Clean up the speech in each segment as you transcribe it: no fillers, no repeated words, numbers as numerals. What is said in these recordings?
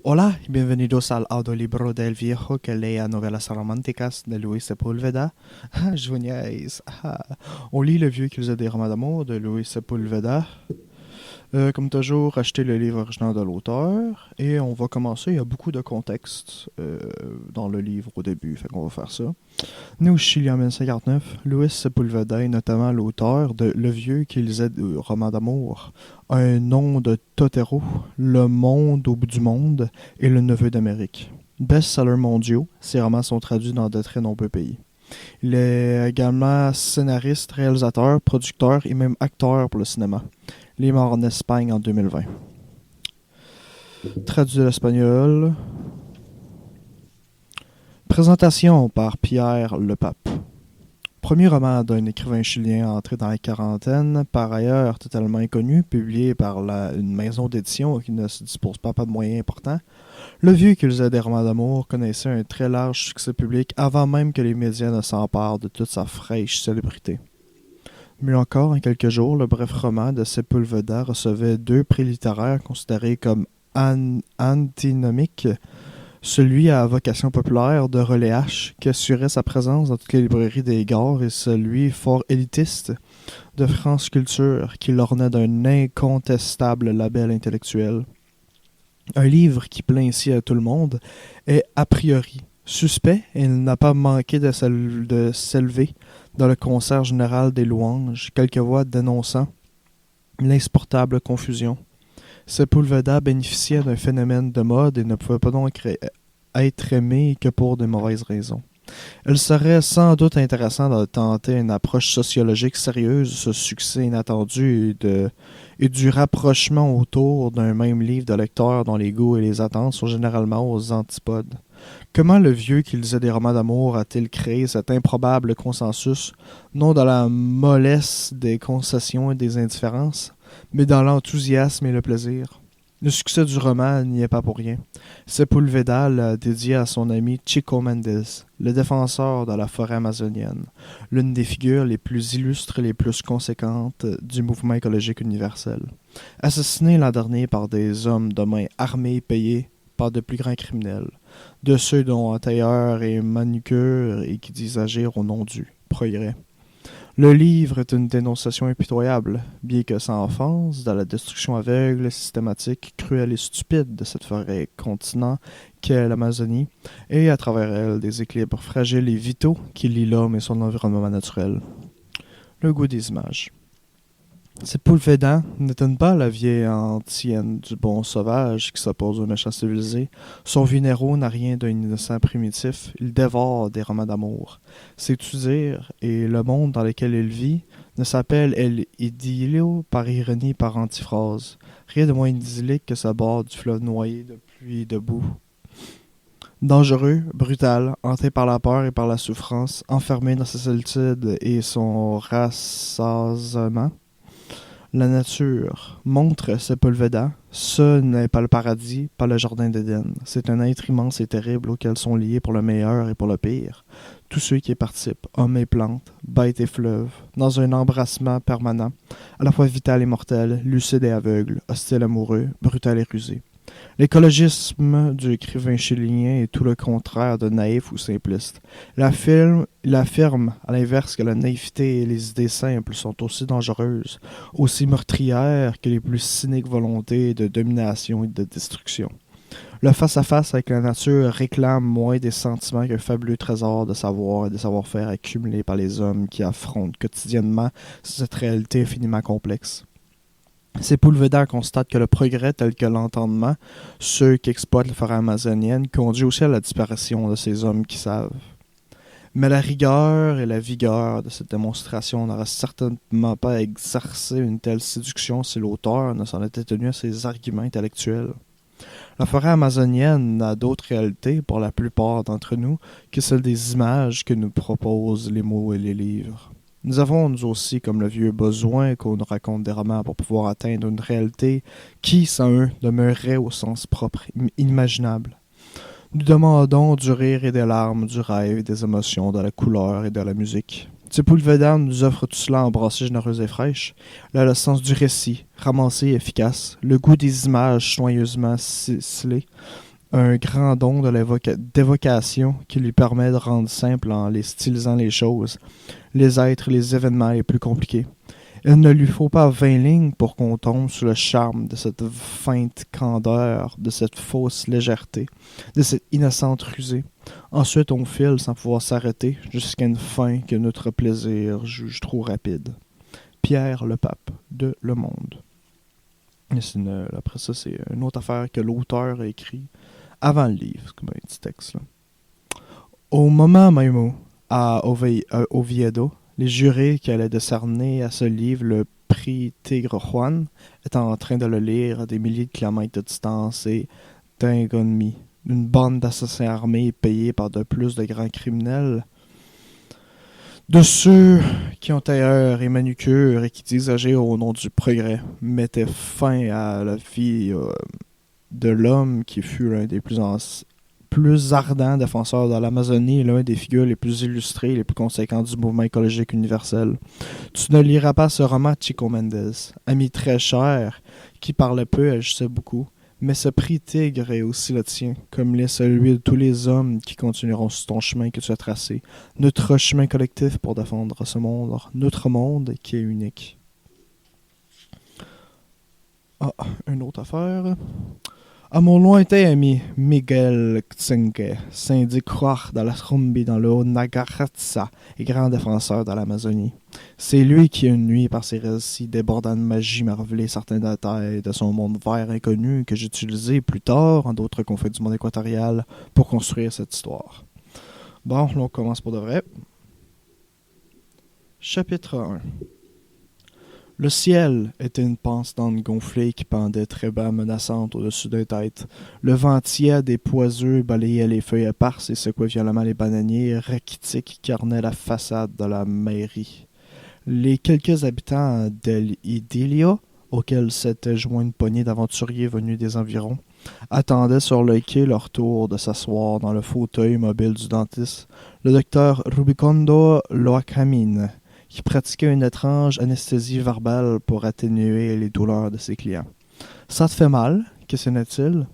Hola y bienvenidos al audiolibro del viejo que lea novelas románticas de Luis Sepúlveda. Je vous niaise. On lit Le vieux qui faisait des romans d'amour de Luis Sepúlveda. Comme toujours, achetez le livre original de l'auteur. Et on va commencer. Il y a beaucoup de contexte dans le livre au début, fait qu'on va faire ça. Né au Chili en 1959, Luis Sepúlveda est notamment l'auteur de Le vieux qui lisait des romans d'amour, Un nom de Totero, Le monde au bout du monde et Le neveu d'Amérique. Best-sellers mondiaux, ses romans sont traduits dans de très nombreux pays. Il est également scénariste, réalisateur, producteur et même acteur pour le cinéma. Il est mort en Espagne en 2020. Traduit de l'espagnol. Présentation par Pierre Lepape. Premier roman d'un écrivain chilien entré dans la quarantaine, par ailleurs totalement inconnu, publié par une maison d'édition qui ne se dispose pas de moyens importants. Le vieux qui faisait des romans d'amour connaissait un très large succès public avant même que les médias ne s'emparent de toute sa fraîche célébrité. Mieux encore, en quelques jours, le bref roman de Sepúlveda recevait 2 prix littéraires considérés comme antinomiques, celui à vocation populaire de Relais H, qui assurait sa présence dans toutes les librairies des gares, et celui fort élitiste de France Culture, qui l'ornait d'un incontestable label intellectuel. Un livre qui plaît ainsi à tout le monde est a priori suspect et il n'a pas manqué de s'élever dans le concert général des louanges, quelques voix dénonçant l'insupportable confusion. Sepúlveda bénéficiait d'un phénomène de mode et ne pouvait pas donc être aimé que pour de mauvaises raisons. Il serait sans doute intéressant de tenter une approche sociologique sérieuse de ce succès inattendu et du rapprochement autour d'un même livre de lecteurs dont les goûts et les attentes sont généralement aux antipodes. Comment le vieux qui lisait des romans d'amour a-t-il créé cet improbable consensus, non dans la mollesse des concessions et des indifférences, mais dans l'enthousiasme et le plaisir? Le succès du roman n'y est pas pour rien. Sepúlveda l'a dédié à son ami Chico Mendes, le défenseur de la forêt amazonienne, l'une des figures les plus illustres et les plus conséquentes du mouvement écologique universel. Assassiné l'an dernier par des hommes de main armés payés par de plus grands criminels, de ceux dont tailleur et manucure et qui disent agir au nom du progrès. Le livre est une dénonciation impitoyable, bien que sans offense, de la destruction aveugle, systématique, cruelle et stupide de cette forêt continent qu'est l'Amazonie, et à travers elle des équilibres fragiles et vitaux qui lient l'homme et son environnement naturel. Le goût des images. Sepúlveda n'étonne pas la vieille antienne du bon sauvage qui s'oppose au méchant civilisé. Son vieux Nero n'a rien d'un innocent primitif, il dévore des romans d'amour. C'est tout dire, et le monde dans lequel il vit ne s'appelle El Idilio par ironie par antiphrase. Rien de moins idyllique que ce bord du fleuve noyé de pluie et de boue. Dangereux, brutal, hanté par la peur et par la souffrance, enfermé dans sa solitude et son rassasement, la nature montre Sepúlveda. Ce n'est pas le paradis, pas le jardin d'Éden. C'est un être immense et terrible auquel sont liés pour le meilleur et pour le pire tous ceux qui y participent, hommes et plantes, bêtes et fleuves, dans un embrassement permanent, à la fois vital et mortel, lucide et aveugle, hostile amoureux, brutal et rusé. L'écologisme du écrivain chilien est tout le contraire de naïf ou simpliste. Il affirme, à l'inverse, que la naïveté et les idées simples sont aussi dangereuses, aussi meurtrières que les plus cyniques volontés de domination et de destruction. Le face-à-face avec la nature réclame moins des sentiments qu'un fabuleux trésor de savoir et de savoir-faire accumulés par les hommes qui affrontent quotidiennement cette réalité infiniment complexe. Sepúlveda constate que le progrès tel que l'entendement, ceux qui exploitent la forêt amazonienne, conduit aussi à la disparition de ces hommes qui savent. Mais la rigueur et la vigueur de cette démonstration n'auraient certainement pas exercé une telle séduction si l'auteur ne s'en était tenu à ses arguments intellectuels. La forêt amazonienne n'a d'autre réalité, pour la plupart d'entre nous, que celle des images que nous proposent les mots et les livres. Nous avons, nous aussi, comme le vieux, besoin qu'on nous raconte des romans pour pouvoir atteindre une réalité qui, sans eux, demeurerait au sens propre, inimaginable. Nous demandons du rire et des larmes, du rêve et des émotions, de la couleur et de la musique. Sepúlveda nous offre tout cela en brassée généreuse et fraîche. Elle a le sens du récit, ramassé et efficace, le goût des images soigneusement scellées, un grand don d'évocation qui lui permet de rendre simple en les stylisant les choses, les êtres et les événements les plus compliqués. Il ne lui faut pas 20 lignes pour qu'on tombe sous le charme de cette feinte candeur, de cette fausse légèreté, de cette innocente rusée. Ensuite, on file sans pouvoir s'arrêter jusqu'à une fin que notre plaisir juge trop rapide. Pierre le Pape, de Le Monde. Après ça, c'est une autre affaire que l'auteur a écrit avant le livre, c'est comme un petit texte. Là. Au moment même à Oviedo, les jurés qui allaient décerner à ce livre le prix Tigre Juan étaient en train de le lire à des milliers de kilomètres de distance et d'Ingonmi, une bande d'assassins armés payés par de plus de grands criminels, de ceux qui ont tailleur et manucure et qui disent agir au nom du progrès, mettaient fin à la vie de l'homme qui fut l'un des plus ardents défenseurs de l'Amazonie et l'un des figures les plus illustrées et les plus conséquentes du mouvement écologique universel. Tu ne liras pas ce roman, Chico Mendes, ami très cher, qui parlait peu et agissait beaucoup, mais ce prix Tigre est aussi le tien, comme l'est celui de tous les hommes qui continueront sur ton chemin que tu as tracé, notre chemin collectif pour défendre ce monde, notre monde qui est unique. Ah, une autre affaire... À mon lointain ami Miguel Tsenke s'indique croire dans la Rumbi dans le haut Nagaratsa et grand défenseur de l'Amazonie. C'est lui qui, une nuit, par ses récits débordant de magie, m'a révélé certains détails de son monde vert inconnu que j'utilisais plus tard en d'autres confins du monde équatorial pour construire cette histoire. Bon, là on commence pour de vrai. Chapitre 1. Le ciel était une panse-dente gonflée qui pendait très bas menaçante au-dessus des têtes. Le vent tiède et poiseux balayait les feuilles éparses et secouait violemment les bananiers rachitiques qui ornaient la façade de la mairie. Les quelques habitants d'Idilio, auxquels s'était joint une poignée d'aventuriers venus des environs, attendaient sur le quai leur tour de s'asseoir dans le fauteuil mobile du dentiste, le docteur Rubicondo Loacamine, qui pratiquait une étrange anesthésie verbale pour atténuer les douleurs de ses clients. « Ça te fait mal ?» questionnait-il.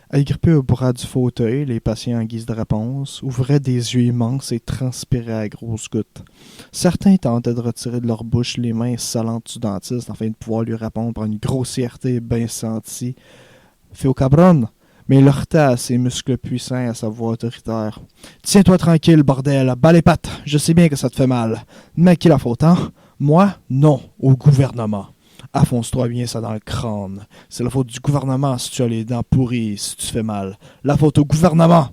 Agrippés au bras du fauteuil, les patients en guise de réponse ouvraient des yeux immenses et transpiraient à grosses gouttes. Certains tentaient de retirer de leur bouche les mains salantes du dentiste afin de pouvoir lui répondre par une grossièreté bien sentie. « Fais au cabron !» Mais il heurtait à ses muscles puissants et à sa voix autoritaire. « Tiens-toi tranquille, bordel, bas les pattes, je sais bien que ça te fait mal. Mais à qui la faute, hein? Moi? Non, au gouvernement. Affonce-toi bien ça dans le crâne. C'est la faute du gouvernement si tu as les dents pourries, si tu fais mal. La faute au gouvernement! »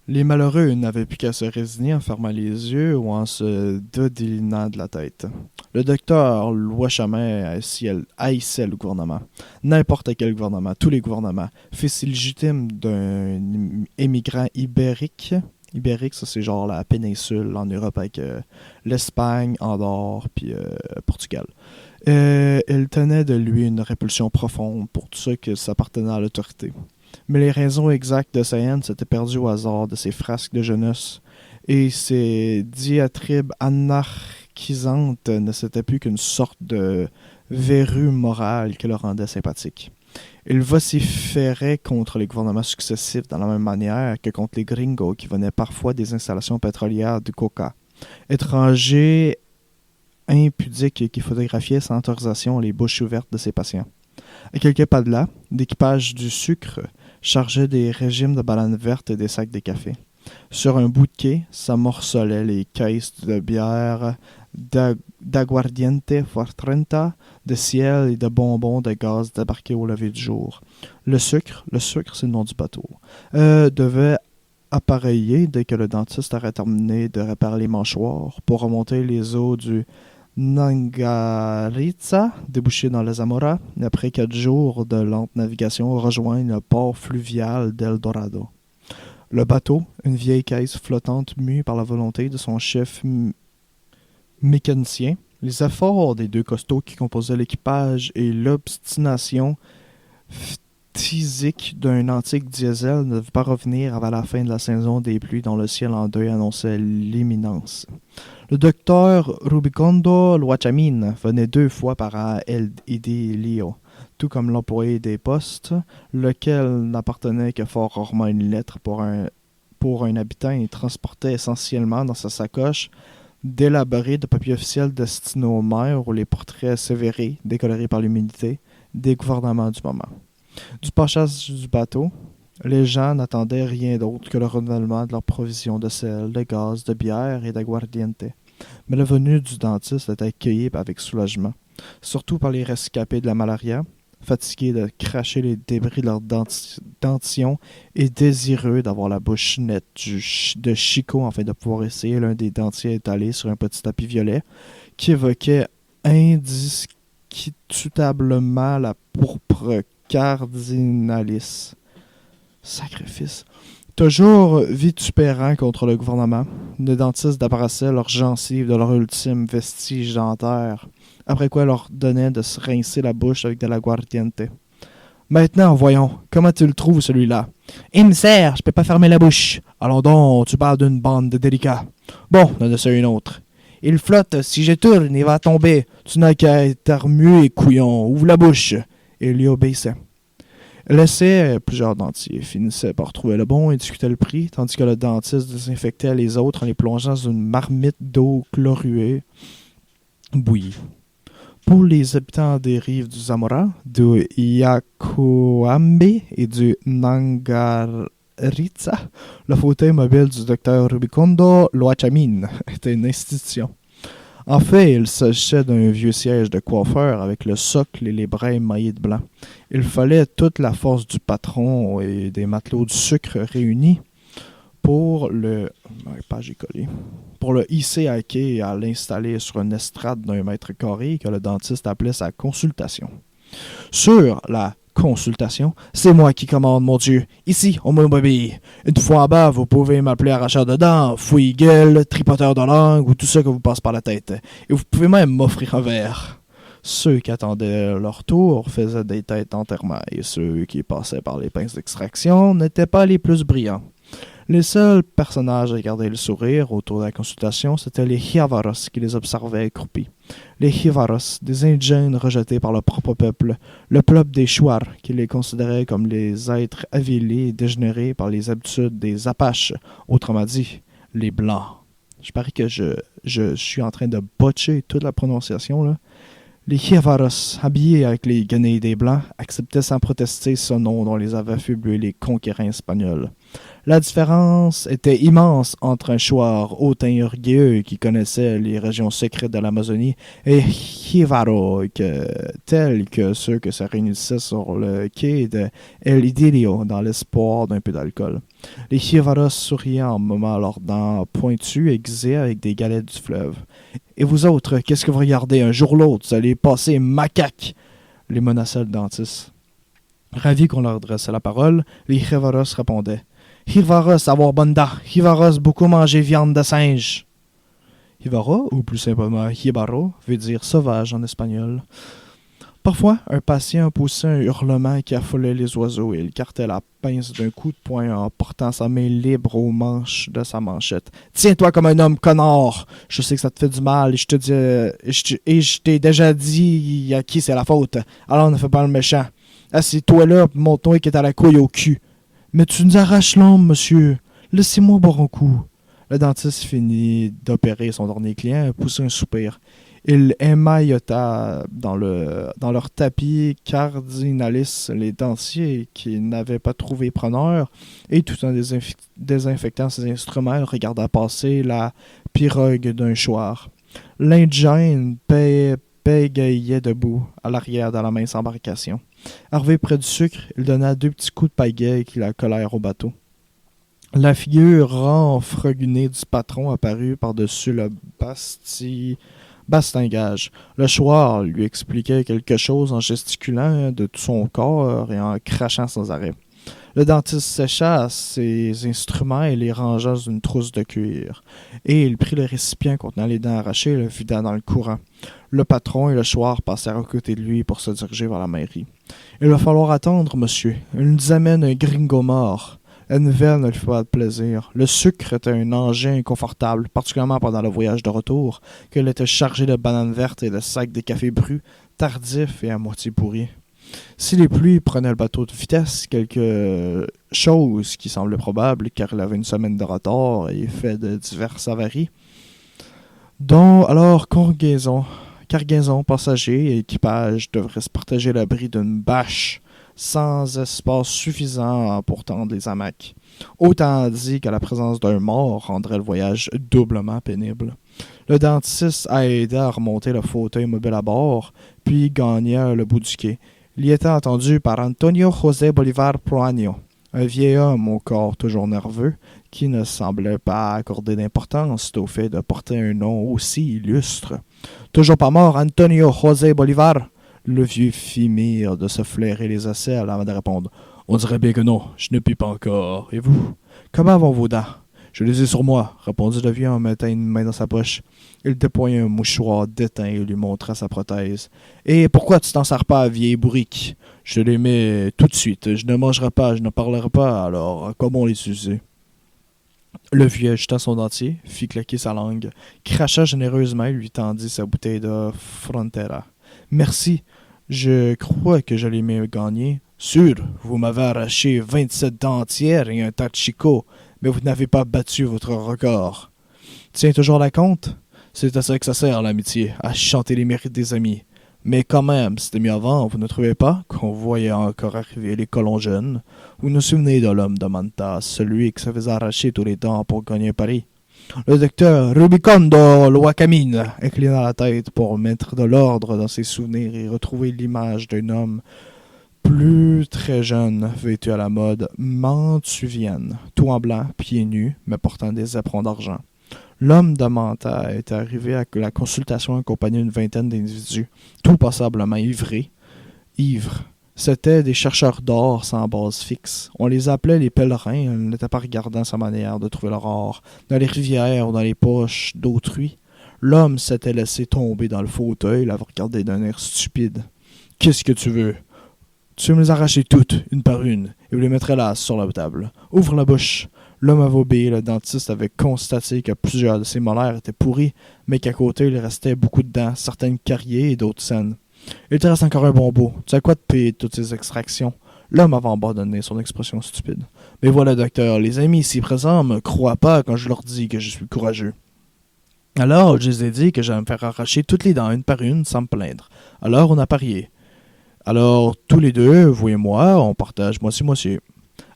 Les malheureux n'avaient plus qu'à se résigner en fermant les yeux ou en se dodelinant de la tête. Le docteur Loachamin haïssait le gouvernement. N'importe quel gouvernement, tous les gouvernements, fils illégitime d'un émigrant ibérique. Ibérique, ça c'est genre la péninsule en Europe avec l'Espagne, Andorre, puis Portugal. Il tenait de lui une répulsion profonde pour tout ce qui s'appartenait à l'autorité. Mais les raisons exactes de sa haine s'étaient perdues au hasard de ses frasques de jeunesse, et ses diatribes anarchisantes ne s'étaient plus qu'une sorte de verrue morale qui le rendait sympathique. Il vociférait contre les gouvernements successifs de la même manière que contre les gringos qui venaient parfois des installations pétrolières du Coca. Étrangers impudiques qui photographiaient sans autorisation les bouches ouvertes de ses patients. À quelques pas de là, l'équipage du sucre chargeait des régimes de bananes vertes et des sacs de café. Sur un bout de quai s'amorcelaient les caisses de bière d'aguardiente Fortrenta, de ciel et de bonbons de gaz débarqués au lever du jour. Le sucre, c'est le nom du bateau, devait appareiller dès que le dentiste aurait terminé de réparer les mâchoires pour remonter les eaux du Nangaritza, débouché dans la Zamora, après 4 jours de lente navigation, rejoindre le port fluvial d'El Dorado. Le bateau, une vieille caisse flottante mue par la volonté de son chef mécanicien, les efforts des 2 costauds qui composaient l'équipage et l'obstination physique d'un antique diesel ne devaient pas revenir avant la fin de la saison des pluies dont le ciel en deuil annonçait l'imminence. Le docteur Rubicondo Loachamine venait 2 fois par an à El Idilio, tout comme l'employé des postes, lequel n'appartenait que fort rarement à une lettre pour un habitant et transportait essentiellement dans sa sacoche d'élaborés de papiers officiels destinés aux maires ou les portraits sévérés, décolorés par l'humidité, des gouvernements du moment. Du passage du bateau, les gens n'attendaient rien d'autre que le renouvellement de leurs provisions de sel, de gaz, de bière et d'aguardiente. Mais la venue du dentiste était accueillie avec soulagement, surtout par les rescapés de la malaria, fatigués de cracher les débris de leur dentition et désireux d'avoir la bouche nette de Chico afin de pouvoir essayer l'un des dentiers étalés sur un petit tapis violet qui évoquait indiscutablement la pourpre cardinalis. Sacrifice. Toujours vitupérant contre le gouvernement, les dentistes débarrassaient leurs gencives de leur ultime vestige dentaire, après quoi leur donnait de se rincer la bouche avec de l'aguardiente. Maintenant, voyons, comment tu le trouves celui-là? Il me sert, je peux pas fermer la bouche. Allons donc, tu parles d'une bande de délicats. Bon, on en essaie une autre. Il flotte, si je tourne, il va tomber. Tu n'as qu'à être remué, couillon, ouvre la bouche. Et il y obéissait. Elle essayait plusieurs dentiers, finissait par trouver le bon et discutait le prix, tandis que le dentiste désinfectait les autres en les plongeant dans une marmite d'eau chloruée bouillie. Pour les habitants des rives du Zamora, du Yacuambe et du Nangaritza, le fauteuil mobile du docteur Rubicondo Loachamine était une institution. En fait, il s'agissait d'un vieux siège de coiffeur avec le socle et les bras émaillés de blanc. Il fallait toute la force du patron et des matelots du sucre réunis pour le hisser à quai et à l'installer sur une estrade d'un mètre carré que le dentiste appelait sa consultation. Sur la consultation, c'est moi qui commande, mon Dieu. Ici, on m'obéit. Une fois en bas, vous pouvez m'appeler arracheur de dents, fouille-gueule, tripoteur de langue ou tout ça que vous passe par la tête. Et vous pouvez même m'offrir un verre. Ceux qui attendaient leur tour faisaient des têtes d'enterrement et ceux qui passaient par les pinces d'extraction n'étaient pas les plus brillants. Les seuls personnages à garder le sourire autour de la consultation, c'étaient les Jivaros qui les observaient accroupis. Les Jivaros, des indigènes rejetés par leur propre peuple, le peuple des Chouars, qui les considérait comme les êtres avilés et dégénérés par les habitudes des Apaches, autrement dit, les Blancs. Je parie que je suis en train de botcher toute la prononciation, là. Les Jivaros, habillés avec les guenilles des Blancs, acceptaient sans protester ce nom dont les avaient affublés les conquérants espagnols. La différence était immense entre un Chouar hautain orgueilleux qui connaissait les régions secrètes de l'Amazonie et Jivaro, tels que ceux que se réunissaient sur le quai de El Idilio dans l'espoir d'un peu d'alcool. Les Jivaros souriaient en moment leurs dents pointues aiguisées avec des galettes du fleuve. « Et vous autres, qu'est-ce que vous regardez? Un jour ou l'autre, vous allez passer macaque! » les menaçait le dentiste. Ravis qu'on leur adressait la parole, les Jivaros répondaient. Jivaros avoir bonne dent, Jivaros beaucoup manger viande de singe. Jivara, ou plus simplement Jibaro, veut dire sauvage en espagnol. Parfois, un patient poussait un hurlement qui affolait les oiseaux et il cartait la pince d'un coup de poing en portant sa main libre aux manches de sa manchette. « Tiens-toi comme un homme, connard! Je sais que ça te fait du mal et je t'ai déjà dit à qui c'est la faute. Alors ne fais pas le méchant. Assieds-toi là, montre-toi qui est à la couille au cul. » « Mais tu nous arraches l'ombre, monsieur. Laissez-moi boire un coup. » Le dentiste finit d'opérer son dernier client et poussa un soupir. Il émaillota dans leur tapis cardinalis les dentiers qui n'avaient pas trouvé preneur et tout en désinfectant ses instruments, il regarda passer la pirogue d'un chouard. L'Indigène pégayait debout à l'arrière de la mince embarcation. Arrivé près du sucre, il donna 2 petits coups de pagaie qui la collèrent au bateau. La figure renfrognée du patron apparut par-dessus le bastingage. Le chouard lui expliquait quelque chose en gesticulant de tout son corps et en crachant sans arrêt. Le dentiste sécha ses instruments et les rangea dans une trousse de cuir. Et il prit le récipient contenant les dents arrachées et le vida dans le courant. Le patron et le chouard passèrent à côté de lui pour se diriger vers la mairie. « Il va falloir attendre, monsieur. Il nous amène un gringo mort. » La nouvelle ne lui fit pas de plaisir. Le sucre était un engin inconfortable, particulièrement pendant le voyage de retour, qu'il était chargé de bananes vertes et de sacs de café brus, tardifs et à moitié pourris. Si les pluies prenaient le bateau de vitesse, quelque chose qui semblait probable car il avait une semaine de retard et fait de diverses avaries, dont alors cargaison, passagers et équipage devraient se partager l'abri d'une bâche sans espace suffisant pour tendre les hamacs. Autant dit que la présence d'un mort rendrait le voyage doublement pénible. Le dentiste a aidé à remonter le fauteuil mobile à bord, puis gagna le bout du quai. Il y était entendu par Antonio José Bolívar Proaño, un vieil homme au corps toujours nerveux, qui ne semblait pas accorder d'importance au fait de porter un nom aussi illustre. Toujours pas mort, Antonio José Bolívar. Le vieux fit mire de se flairer les aisselles avant de répondre. On dirait bien que non, je ne puis pas encore. Et vous? Comment vont vos dents? Je les ai sur moi, répondit le vieux en mettant une main dans sa poche. Il déploya un mouchoir déteint et lui montra sa prothèse. Et pourquoi tu t'en sers pas, vieille bourrique? Je les mets tout de suite. Je ne mangerai pas, je ne parlerai pas, alors comment les user? Le vieux ajouta son dentier, fit claquer sa langue, cracha généreusement et lui tendit sa bouteille de Frontera. Merci, je crois que je l'ai mieux gagné. Sûr, vous m'avez arraché 27 dents entières et un tas de chicots, mais vous n'avez pas battu votre record. Tiens toujours la compte? C'est à ça que ça sert l'amitié, à chanter les mérites des amis. Mais quand même, c'était mieux avant, vous ne trouvez pas, qu'on voyait encore arriver les colons jeunes? Vous nous souvenez de l'homme de Mantas, celui qui se faisait arracher tous les dents pour gagner Paris? Le docteur Rubicondo Loacamine inclina la tête pour mettre de l'ordre dans ses souvenirs et retrouver l'image d'un homme plus très jeune, vêtu à la mode mantuvienne, tout en blanc, pieds nus, mais portant des éperons d'argent. L'homme de Manta était arrivé à la consultation accompagné d'une vingtaine d'individus, tout passablement ivres. C'étaient des chercheurs d'or sans base fixe. On les appelait les pèlerins, ils n'étaient pas regardants sa manière de trouver leur or, dans les rivières ou dans les poches d'autrui. L'homme s'était laissé tomber dans le fauteuil, l'avait regardé d'un air stupide. « Qu'est-ce que tu veux? » « Tu veux me les arracher toutes, une par une, et vous les mettrez là, sur la table. Ouvre la bouche. » L'homme avait obéi. Le dentiste avait constaté que plusieurs de ses molaires étaient pourris, mais qu'à côté, il restait beaucoup de dents, certaines cariées et d'autres saines. « Il te reste encore un bon bout. Tu as quoi de payer de toutes ces extractions? » L'homme avait abandonné son expression stupide. « Mais voilà, docteur, les amis ici présents me croient pas quand je leur dis que je suis courageux. » Alors, je les ai dit que j'allais me faire arracher toutes les dents, une par une, sans me plaindre. Alors, on a parié. Alors, tous les deux, vous et moi, on partage moitié-moitié.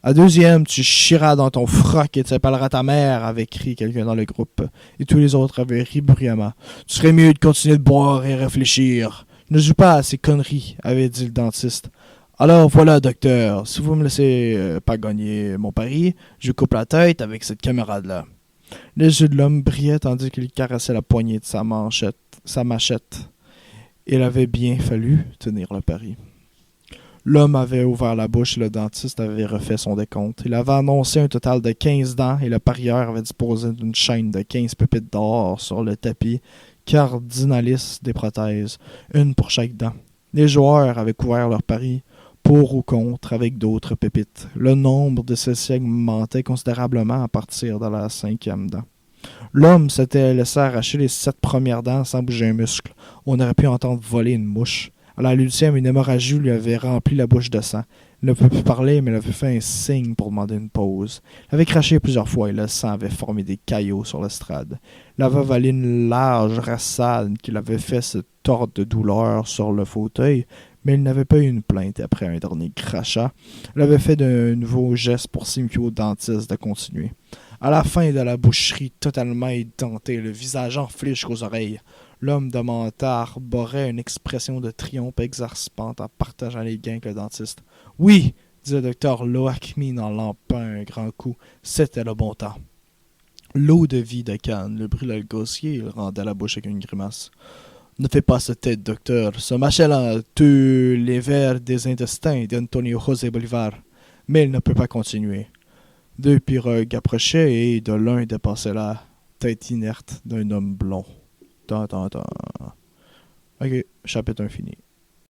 À deuxième, tu chieras dans ton froc et tu appelleras ta mère, avait crié quelqu'un dans le groupe. Et tous les autres avaient ri bruyamment. Tu serais mieux de continuer de boire et réfléchir. Ne joue pas à ces conneries, avait dit le dentiste. Alors voilà, docteur, si vous me laissez pas gagner mon pari, je coupe la tête avec cette camarade-là. Les yeux de l'homme brillaient tandis qu'il caressait la poignée de sa machette. Il avait bien fallu tenir le pari. L'homme avait ouvert la bouche et le dentiste avait refait son décompte. Il avait annoncé un total de 15 dents et le parieur avait disposé d'une chaîne de 15 pépites d'or sur le tapis cardinalis des prothèses, une pour chaque dent. Les joueurs avaient couvert leur pari, pour ou contre, avec d'autres pépites. Le nombre de celles-ci augmentait considérablement à partir de la 5e dent. L'homme s'était laissé arracher les 7 premières dents sans bouger un muscle. On aurait pu entendre voler une mouche. À la 8e, une hémorragie lui avait rempli la bouche de sang. Il ne pouvait plus parler, mais il avait fait un signe pour demander une pause. Il avait craché plusieurs fois et le sang avait formé des caillots sur l'estrade. Il avait avalé une large rassade qui l'avait fait se tordre de douleur sur le fauteuil, mais il n'avait pas eu une plainte après un dernier crachat. Il avait fait de nouveaux gestes pour signifier au dentiste de continuer. À la fin de la boucherie, totalement édenté, le visage enflé jusqu'aux oreilles, l'homme de Manta arborait une expression de triomphe exaspante en partageant les gains avec le dentiste. « Oui !» dit le docteur Loacmine en lampant un grand coup. C'était le bon temps. L'eau de vie de Cannes le brûlait le gossier, il rendait la bouche avec une grimace. « Ne fais pas cette tête, docteur. Ce machin-là tue les vers des intestins d'Antonio José Bolívar. Mais il ne peut pas continuer. » 2 pirogues approchaient et de l'un dépassait la tête inerte d'un homme blond. Ok, chapitre 1 fini.